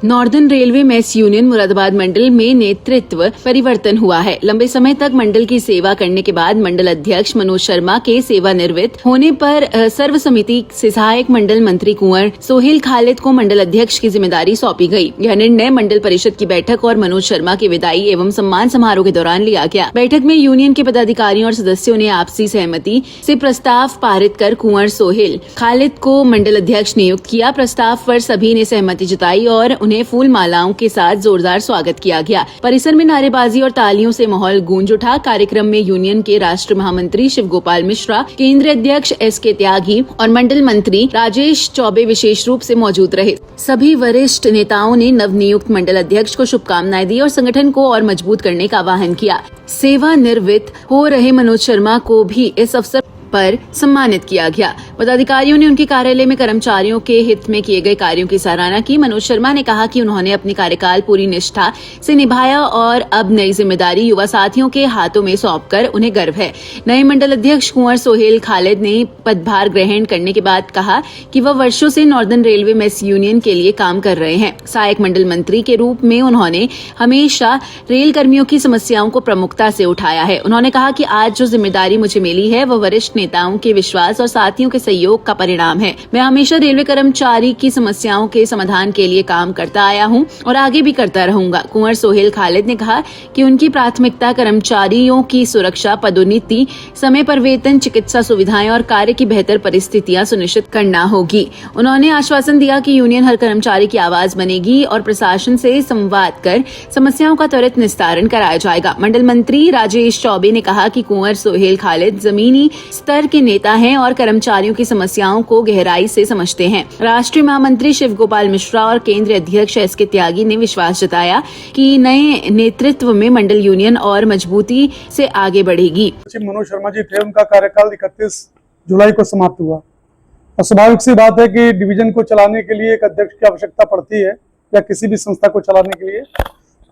Northern railway men's union Moradabad मंडल में नेतृत्व परिवर्तन हुआ है। लंबे समय तक मंडल की सेवा करने के बाद मंडल अध्यक्ष मनोज शर्मा के सेवानिवृत्त होने पर सर्व समिति से सहायक मंडल मंत्री कुंवर सोहेल खालिद को मंडल अध्यक्ष की जिम्मेदारी सौंपी गई। यह निर्णय मंडल परिषद की बैठक और मनोज शर्मा के विदाई एवं सम्मान समारोह के दौरान लिया गया। बैठक में यूनियन के पदाधिकारियों और सदस्यों ने आपसी सहमति से प्रस्ताव पारित कर कुंवर सोहेल खालिद को मंडल अध्यक्ष नियुक्त किया। प्रस्ताव पर सभी ने सहमति जताई और उन्हें फूल मालाओं के साथ जोरदार स्वागत किया गया। परिसर में नारेबाजी और तालियों से माहौल गूंज उठा। कार्यक्रम में यूनियन के राष्ट्रीय महामंत्री शिव गोपाल मिश्रा, केंद्रीय अध्यक्ष SK त्यागी और मंडल मंत्री राजेश चौबे विशेष रूप से मौजूद रहे। सभी वरिष्ठ नेताओं ने नवनियुक्त मंडल अध्यक्ष को शुभकामनाएं दी और संगठन को और मजबूत करने का आह्वान किया। सेवानिवृत्त हो रहे मनोज शर्मा को भी इस अवसर पर सम्मानित किया गया। पदाधिकारियों ने उनके कार्यालय में कर्मचारियों के हित में किए गए कार्यों की सराहना की। मनोज शर्मा ने कहा कि उन्होंने अपनी कार्यकाल पूरी निष्ठा से निभाया और अब नई जिम्मेदारी युवा साथियों के हाथों में सौंपकर उन्हें गर्व है। नए मंडल अध्यक्ष कुंवर सोहेल खालिद ने पदभार ग्रहण करने के बाद कहा कि वह वर्षों से नॉर्दर्न रेलवे मेस यूनियन के लिए काम कर रहे हैं। सहायक मंडल मंत्री के रूप में उन्होंने हमेशा रेल कर्मियों की समस्याओं को प्रमुखता से उठाया है। उन्होंने कहा कि आज जो जिम्मेदारी मुझे मिली है वह वरिष्ठ नेताओं के विश्वास और साथियों के सहयोग का परिणाम है। मैं हमेशा रेलवे कर्मचारी की समस्याओं के समाधान के लिए काम करता आया हूं और आगे भी करता रहूंगा। कुंवर सोहेल खालिद ने कहा कि उनकी प्राथमिकता कर्मचारियों की सुरक्षा, पदोन्नति, समय पर वेतन, चिकित्सा सुविधाएं और कार्य की बेहतर परिस्थितियां सुनिश्चित करना होगी। उन्होंने आश्वासन दिया कि यूनियन हर कर्मचारी की आवाज बनेगी और प्रशासन से संवाद कर समस्याओं का त्वरित निस्तारण कराया जाएगा। मंडल मंत्री राजेश चौबे ने कहा कि कुंवर सोहेल खालिद जमीनी स्तर के नेता हैं और कर्मचारियों की समस्याओं को गहराई से समझते हैं। राष्ट्रीय महामंत्री शिव गोपाल मिश्रा और केंद्रीय अध्यक्ष SK त्यागी ने विश्वास जताया कि नए नेतृत्व में मंडल यूनियन और मजबूती से आगे बढ़ेगी। मनोज शर्मा जी थे, उनका कार्यकाल 31 जुलाई को समाप्त हुआ और स्वाभाविक सी बात है कि डिवीजन को चलाने के लिए एक अध्यक्ष की आवश्यकता पड़ती है या किसी भी संस्था को चलाने के लिए।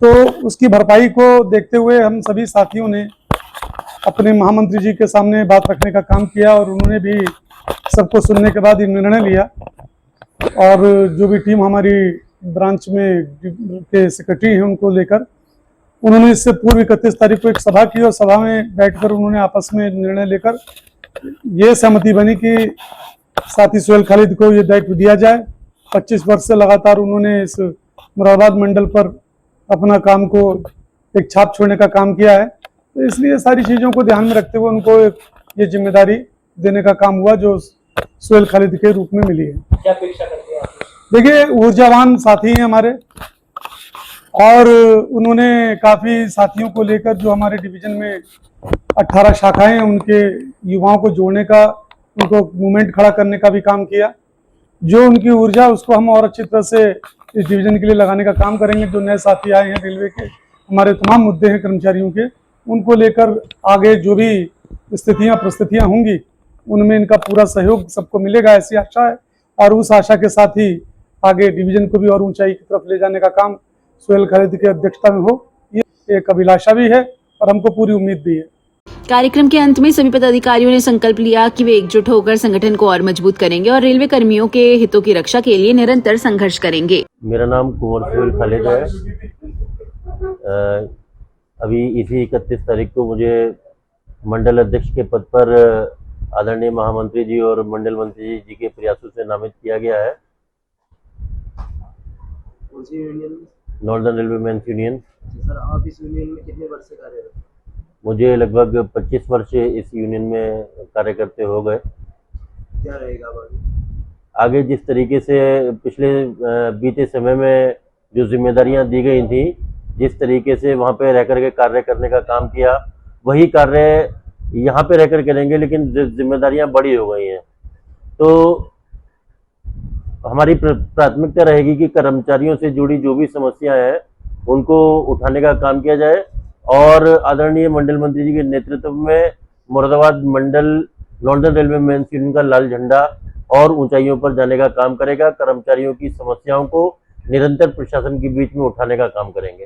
तो उसकी भरपाई को देखते हुए हम सभी साथियों ने अपने महामंत्री जी के सामने बात रखने का काम किया और उन्होंने भी सबको सुनने के बाद ये निर्णय लिया। और जो भी टीम हमारी ब्रांच में के सेक्रेटरी हैं उनको लेकर उन्होंने इससे पूर्व 31 तारीख को एक सभा की और सभा में बैठकर उन्होंने आपस में निर्णय लेकर ये सहमति बनी कि साथी सोहेल खालिद को ये दायित्व दिया जाए। 25 वर्ष से लगातार उन्होंने इस मुरादाबाद मंडल पर अपना काम को एक छाप छोड़ने का काम किया है। तो इसलिए सारी चीजों को ध्यान में रखते हुए उनको ये जिम्मेदारी देने का काम हुआ जो सोहेल खालिद के रूप में मिली है। क्या अपेक्षा करते हैं आप? देखिए, ऊर्जावान साथी हैं हमारे और उन्होंने काफी साथियों को लेकर जो हमारे डिवीजन में 18 शाखाएं हैं उनके युवाओं को जोड़ने का, उनको मूवमेंट खड़ा करने का भी काम किया। जो उनकी ऊर्जा उसको हम और अच्छी तरह से इस डिवीजन के लिए लगाने का काम करेंगे। जो नए साथी आए हैं रेलवे के, हमारे तमाम मुद्दे हैं कर्मचारियों के, उनको लेकर आगे जो भी स्थितियां परिस्थितियां होंगी उनमें इनका पूरा सहयोग सबको मिलेगा, ऐसी आशा है। और उस आशा के साथ ही आगे डिवीजन को भी और ऊंचाई की तरफ ले जाने का काम सोहेल खालिद की अध्यक्षता में हो, ये एक अभिलाषा भी है और हमको पूरी उम्मीद भी है। कार्यक्रम के अंत में सभी पदाधिकारियों ने संकल्प लिया कि वे एकजुट होकर संगठन को और मजबूत करेंगे और रेलवे कर्मियों के हितों की रक्षा के लिए निरंतर संघर्ष करेंगे। मेरा नाम कुंवर सोहेल खालिद है। अभी इसी 31 तारीख को मुझे मंडल अध्यक्ष के पद पर आदरणीय महामंत्री जी और मंडल मंत्री जी के प्रयासों से नामित किया गया है। कौन सी union? Northern railway men's union. Sir, आप इस यूनियन में कितने वर्ष से कार्यरत हैं? मुझे लगभग 25 वर्ष इस यूनियन में कार्य करते हो गए। क्या रहेगा आगे जिस तरीके से पिछले बीते समय में जो जिम्मेदारियां दी गई थी, जिस तरीके से वहां पे रह करके कार्य करने का काम किया, वही कार्य यहाँ पे रहकर करेंगे, लेकिन जिम्मेदारियां बड़ी हो गई हैं। तो हमारी प्राथमिकता रहेगी कि कर्मचारियों से जुड़ी जो भी समस्याएं हैं उनको उठाने का काम किया जाए और आदरणीय मंडल मंत्री जी के नेतृत्व में मुरादाबाद मंडल नॉर्दर्न रेलवे मेंस यूनियन का लाल झंडा और ऊंचाइयों पर जाने का काम करेगा। कर्मचारियों की समस्याओं को निरंतर प्रशासन के बीच में उठाने का काम करेंगे।